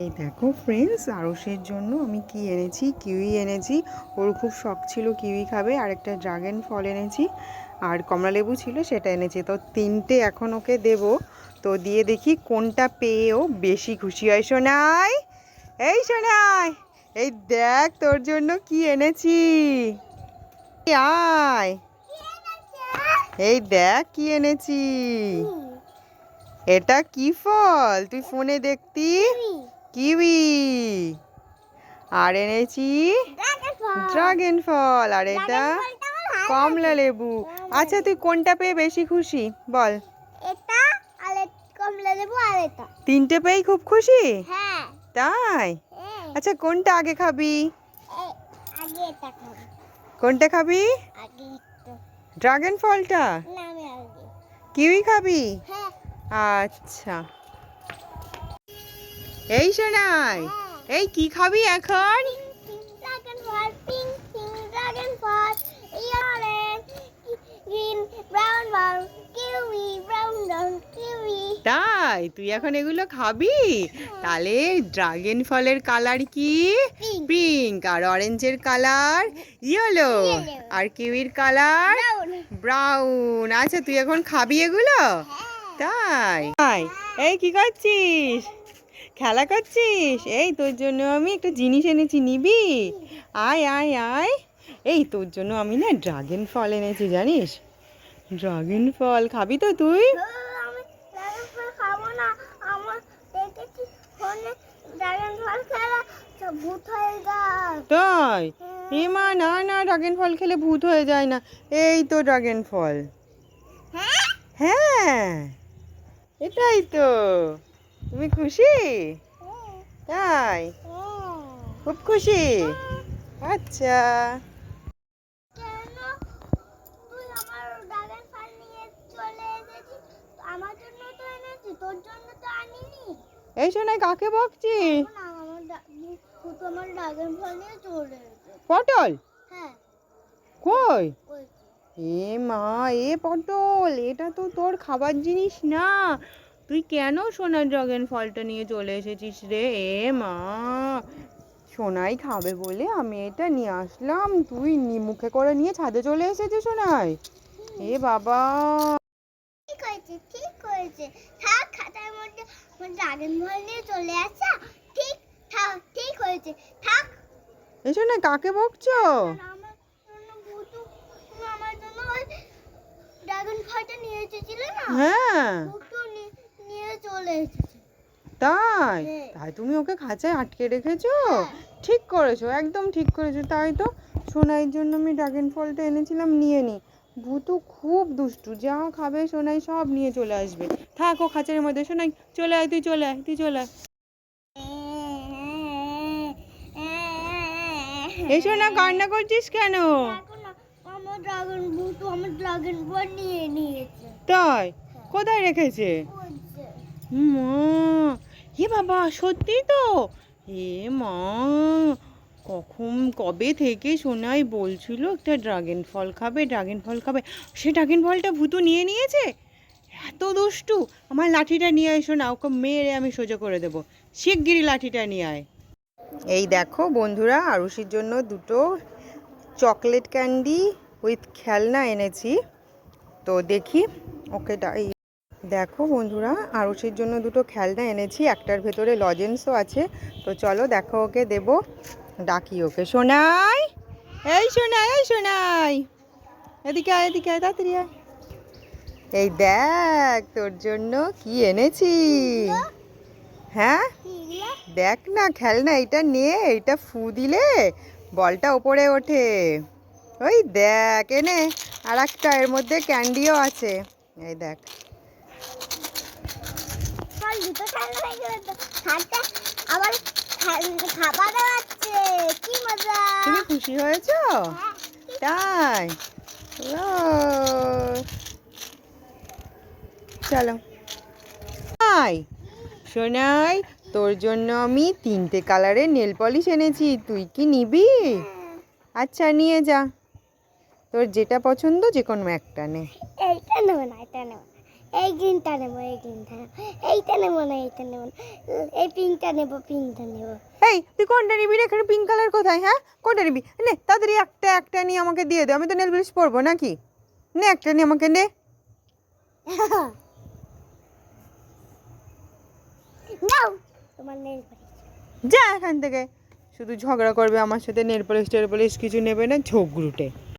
এই দেখো ফ্রেন্ডস, আরুষের জন্য আমি কি এনেছি, কিউই এনেছি। ওর খুব শখ ছিল কিউই খাবে, আর একটা ড্রাগন ফল এনেছি, আর কমলালেবু ছিল সেটা এনেছি। তো তিনটে এখন ওকে দেব। তো দিয়ে দেখি কোনটা পেয়ে ও বেশি খুশি হয়। সোনাই, এই সোনাই, এই দেখ তোর জন্য কি এনেছি। আয়, এই দেখ কি এনেছি। এটা কি ফল তুই ফোনে দেখতি? কিউই। আর এনেছি ড্রাগন ফল, আর এটা কমলা লেবু। আচ্ছা তুই কোনটা পেয়ে বেশি খুশি বল? এটা আর কমলা লেবু আর এটা। তিনটে পেয়েই খুব খুশি? হ্যাঁ। তাই? আচ্ছা কোনটা আগে খাবি? আগে এটা খাবো। কোনটা খাবি? আগে এটা। ড্রাগন ফলটা? না আমি আগে। কিউই খাবি? হ্যাঁ। আচ্ছা। এই শোনাই, এই কি খাবি এখন? ড্রাগন ফল, পিঙ্ক ড্রাগন ফল, orange, green, brown brown, kiwi, brown kiwi. তাই তুই এখন এগুলো খাবি? তাহলে ড্রাগন ফলের কালার কি? পিঙ্ক। আর অরেঞ্জের কালার ইয়েলো। আর কিউইর কালার ব্রাউন। আচ্ছা তুই এখন খাবি এগুলো? তাই তাই। এই কি করছিস? খেলা করছিস? এই তোর জন্য আমি একটা জিনিস এনেছি, নিবি? আয় আয় আয়। এই তোর জন্য আমি না ড্রাগন ফল এনেছি, জানিস? ড্রাগন ফল খাবি তো তুই? আমি ড্রাগন ফল খাবো না। আমার দেখেছি ফোনে ড্রাগন ফল খেলে ভূত হয়ে যায়। তাই? এ মা, না না, ড্রাগন ফল খেলে ভূত হয়ে যায় না। এই তো ড্রাগন ফল। হ্যাঁ, হ্যাঁ, এটাই তো। তুমি খুশি? তাই? খুব খুশি? আচ্ছা। কেন তুই আমার ড্রাগন ফল নিয়ে চলে এসেছিস? আমার জন্য তো এনেছি, তোর জন্য তো আনিনি। এই শোনাই, কাকে বকছিস? না তুই তো আমার ড্রাগন ফল নিয়ে চলে এসেছিস। পটল? হ্যাঁ। কই? ওই এ মা, এ পটল, এটা তো তোর খাবার জিনিস না। তুই কেন সোনার ড্রাগন ফলটা নিয়ে চলে এসেছিস রে? এ মা, সোনাই খাবে বলে আমি এটা নিয়ে আসলাম, তুই মুখে করে নিয়ে ছাদে চলে এসেছিস সোনাই। এ বাবা। ঠিক হয়েছে। থাক, খাতার মধ্যে আমার ড্রাগন ফল নিয়ে চলে আসা ঠিক ঠিক হয়েছে। থাক। এই সোনাই, কাকে বকছো? আমার জন্য ভূতু আমার জন্য ওই ড্রাগন ফলটা নিয়ে এসেছিল না। হ্যাঁ। ভূতু নিয়ে চলে এসেছে। তাই? তাই তুমি ওকে খাঁচায় আটকে রেখেছো? ঠিক করেছো, একদম ঠিক করেছো। তাই তো, সোনাইয়ের জন্য আমি ড্রাগন ফলটা এনেছিলাম, নিয়ে নি। ভূতু খুব দুষ্টু, যা খাবে সোনাই সব নিয়ে চলে আসবে। থাকো খাঁচার মধ্যে। সোনাই চলে আয়, তুই চলে আয়, তুই চলে আয়। এই সোনা, কান্না করছিস কেন? আমার ড্রাগন ফল নিয়ে নিয়েছে। তাই? কোথায় রেখেছে? মা, হে বাবা, সত্যি তো? হে মা, কবে থেকে সোনাই বলছিল একটা ড্রাগন ফল খাবে, ড্রাগন ফল খাবে, সে ড্রাগন ফলটা ভূতু নিয়ে নিয়েছে। এত দুষ্টু। আমার লাঠিটা নিয়ে এসো না, ওকে মেরে আমি সোজা করে দেবো। শিগগিরই লাঠিটা নিয়ে আয়। এই দেখো বন্ধুরা, আরুষির জন্য দুটো চকলেট ক্যান্ডি উইথ খেলনা এনেছি। তো দেখি ওকে দেখো বন্ধুরা, আরুষির জন্য দুটো খেলনা এনেছি, একটার ভেতরে লজেন্সও আছে। তো চলো দেখো, ওকে দেবো। ডাকি ওকে। সোনাই, এই সোনাই, এই সোনাই, এদিকে আয়, এদিকে আয়, তাড়াতাড়ি আয়। এই দেখ তোর জন্য কি এনেছি। হ্যাঁ, দেখ না খেলনা, এটা নে, এটা ফু দিলে বলটা ওপরে ওঠে। ওই দেখ, এনে আর একটা, এর মধ্যে ক্যান্ডিও আছে। এই দেখ। আবার খাবার আছে, কি মজা। তুমি খুশি হয়েছো? তাই? চলো। হাই সোনাই, তোর জন্য আমি তিনটে কালারের নেল পলিশ এনেছি, তুই কি নিবি? আচ্ছা নিয়ে যা, তোর যেটা পছন্দ যে কোনো একটা নে। এইটা নেব না, এটা নেব না, এই গ্রিনটা নেবো, এই গ্রিনটা নেবো, এইটা নেবো না, এইটা নেবো না, এই পিঙ্কটা নেবো, পিঙ্কটা নেবো। এই তুই কোনটা নিবি রে? এখানে পিঙ্ক কালার কোথায়? হ্যাঁ, কোনটা নিবি? নে তাড়াতাড়ি একটা একটা নিয়ে আমাকে দিয়ে দে, আমি তো নেল পালিশ পরবো নাকি। নে একটা নিয়ে আমাকে নে। নাও তোমার নেল পালিশ। যা এখান থেকে, শুধু ঝগড়া করবে আমার সাথে, নেল পালিশ টেল পালিশ কিছু নেবে না, ঝগড়ুটে।